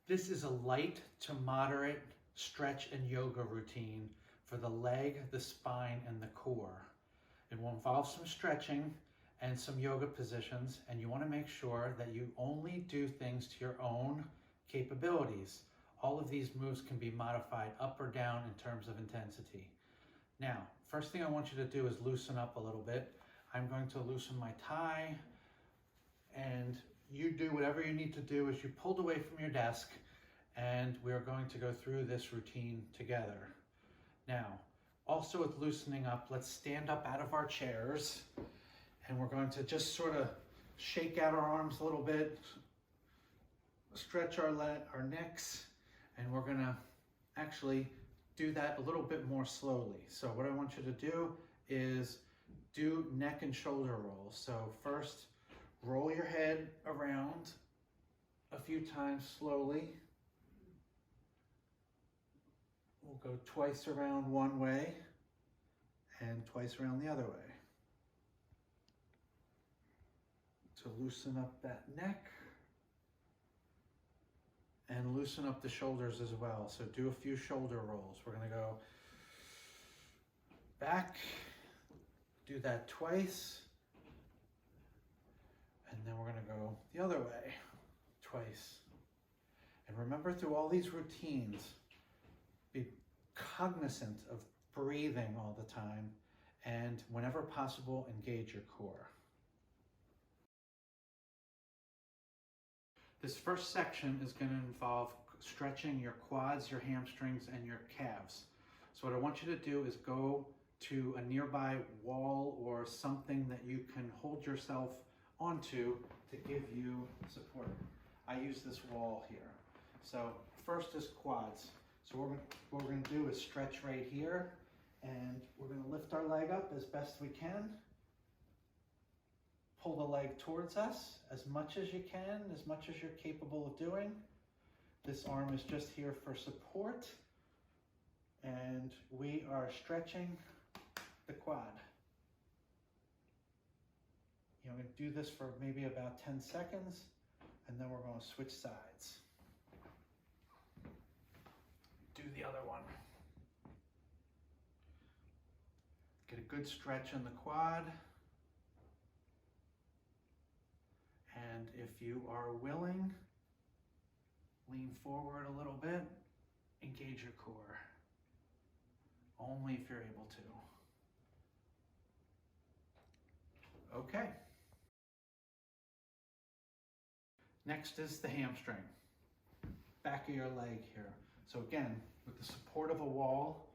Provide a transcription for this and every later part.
This is a light to moderate stretch and yoga routine for the leg, the spine, and the core. It will involve some stretching and some yoga positions, and you want to make sure that you only do things to your own capabilities. All of these moves can be modified up or down in terms of intensity. Now, first thing I want you to do is loosen up a little bit. I'm going to loosen my tie, and you do whatever you need to do as you pulled away from your desk, and we're going to go through this routine together. Now, also with loosening up, let's stand up out of our chairs, and we're going to just sort of shake out our arms a little bit, stretch our necks, and we're gonna actually do that a little bit more slowly. So what I want you to do is do neck and shoulder rolls. So first, roll your head around a few times slowly. We'll go twice around one way and twice around the other way. To loosen up that neck and loosen up the shoulders as well. So do a few shoulder rolls. We're gonna go back, do that twice, and then we're gonna go the other way twice. And remember, through all these routines, be cognizant of breathing all the time, and whenever possible, engage your core. This first section is going to involve stretching your quads, your hamstrings, and your calves. So what I want you to do is go to a nearby wall or something that you can hold yourself onto to give you support. I use this wall here. So first is quads. So what we're going to do is stretch right here, and we're going to lift our leg up as best we can. Pull the leg towards us as much as you can, as much as you're capable of doing. This arm is just here for support, and we are stretching the quad. You're going to do this for maybe about 10 seconds, and then we're going to switch sides. Do the other one. Get a good stretch in the quad. And if you are willing, lean forward a little bit, engage your core. Only if you're able to. Okay. Next is the hamstring. Back of your leg here. So again, with the support of a wall,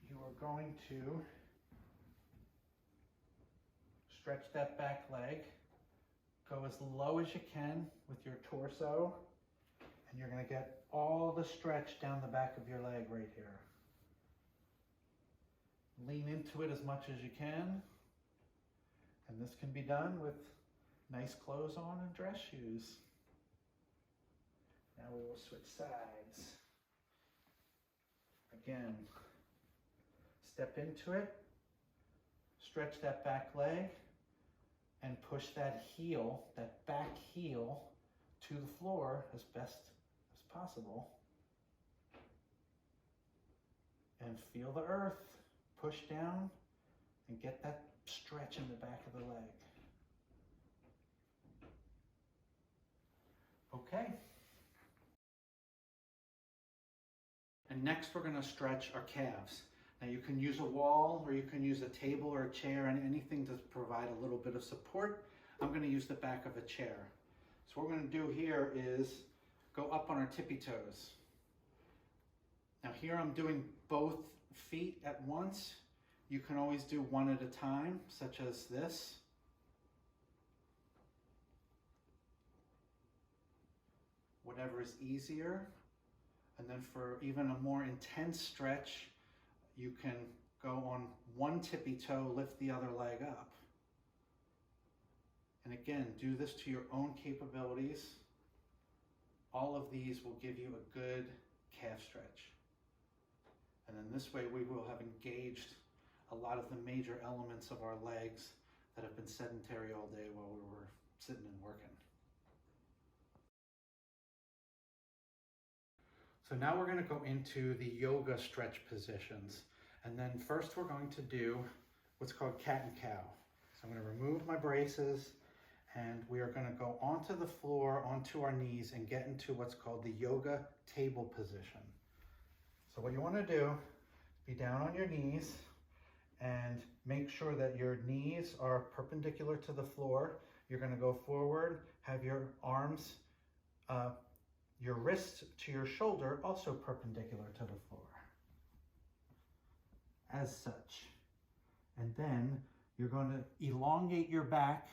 you are going to stretch that back leg. Go as low as you can with your torso, and you're going to get all the stretch down the back of your leg right here. Lean into it as much as you can, and this can be done with nice clothes on and dress shoes. Now we will switch sides. Again, step into it, stretch that back leg, and push that heel, that back heel, to the floor as best as possible. And feel the earth, push down, and get that stretch in the back of the leg. Okay. And next we're going to stretch our calves. Now you can use a wall, or you can use a table or a chair, and anything to provide a little bit of support. I'm going to use the back of a chair. So what we're going to do here is go up on our tippy toes. Now here I'm doing both feet at once. You can always do one at a time, such as this. Whatever is easier. And then for even a more intense stretch, you can go on one tippy toe, lift the other leg up. And again, do this to your own capabilities. All of these will give you a good calf stretch. And then this way we will have engaged a lot of the major elements of our legs that have been sedentary all day while we were sitting and working. So now we're going to go into the yoga stretch positions. And then first we're going to do what's called cat and cow. So I'm going to remove my braces and we are going to go onto the floor, onto our knees and get into what's called the yoga table position. So what you want to do, be down on your knees and make sure that your knees are perpendicular to the floor. You're going to go forward, have your arms, your wrists to your shoulder also perpendicular to the floor, as such. And then you're going to elongate your back,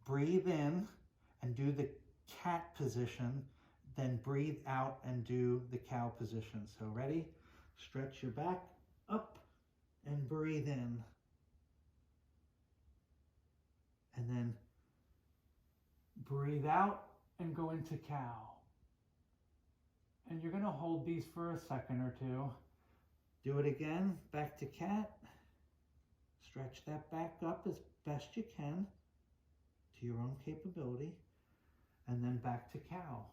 breathe in and do the cat position, then breathe out and do the cow position. So ready? Stretch your back up and breathe in. And then breathe out and go into cow. And you're going to hold these for a second or two. Do it again, back to cat. Stretch that back up as best you can to your own capability. And then back to cow.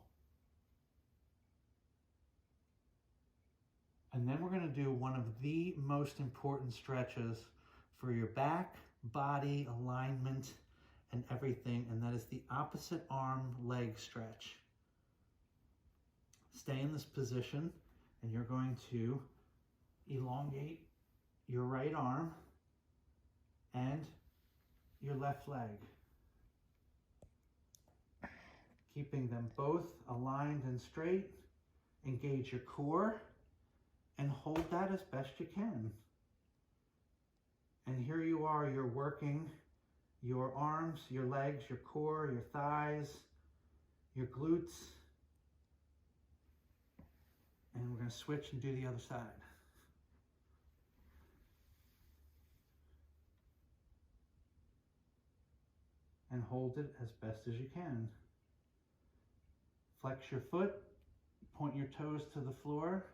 And then we're going to do one of the most important stretches for your back, body, alignment, and everything. And that is the opposite arm leg stretch. Stay in this position and you're going to elongate your right arm and your left leg. Keeping them both aligned and straight. Engage your core and hold that as best you can. And here you are, you're working your arms, your legs, your core, your thighs, your glutes. And we're going to switch and do the other side. And hold it as best as you can. Flex your foot, point your toes to the floor,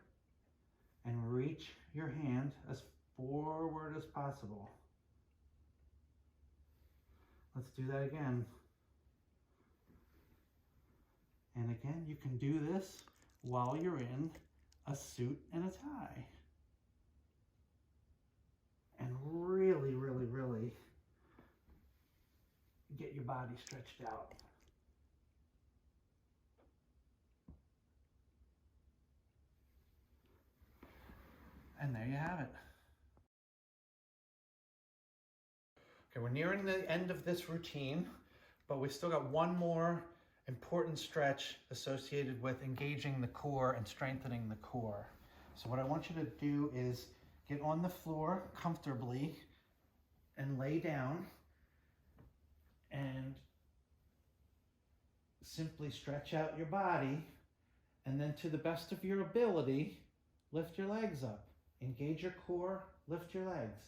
and reach your hand as forward as possible. Let's do that again. And again, you can do this while you're in a suit and a tie. And really, really, really get your body stretched out. And there you have it. Okay, we're nearing the end of this routine, but we still got one more important stretch associated with engaging the core and strengthening the core. So what I want you to do is get on the floor comfortably and lay down and simply stretch out your body, and then to the best of your ability, lift your legs up. Engage your core, lift your legs.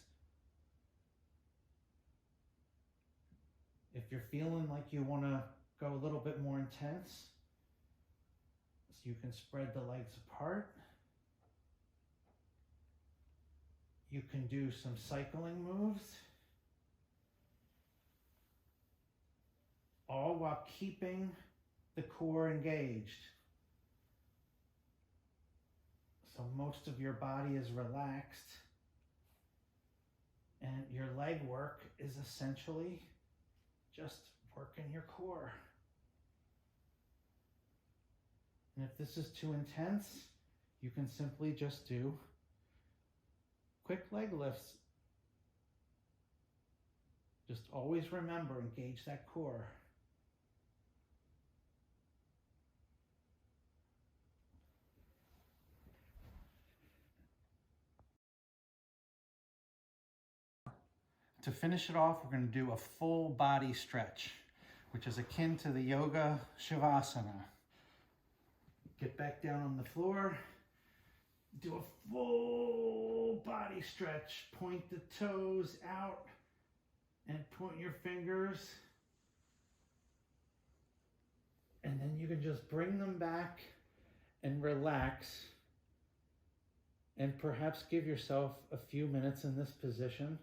If you're feeling like you want to go a little bit more intense, so you can spread the legs apart. You can do some cycling moves, all while keeping the core engaged. So most of your body is relaxed and your leg work is essentially just working your core. And if this is too intense, you can simply just do quick leg lifts. Just always remember, engage that core. To finish it off, we're going to do a full body stretch, which is akin to the yoga shavasana. Get back down on the floor, do a full body stretch. Point the toes out and point your fingers. And then you can just bring them back and relax. And perhaps give yourself a few minutes in this position,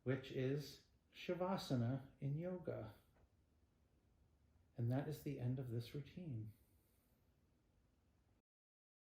which is shavasana in yoga. And that is the end of this routine.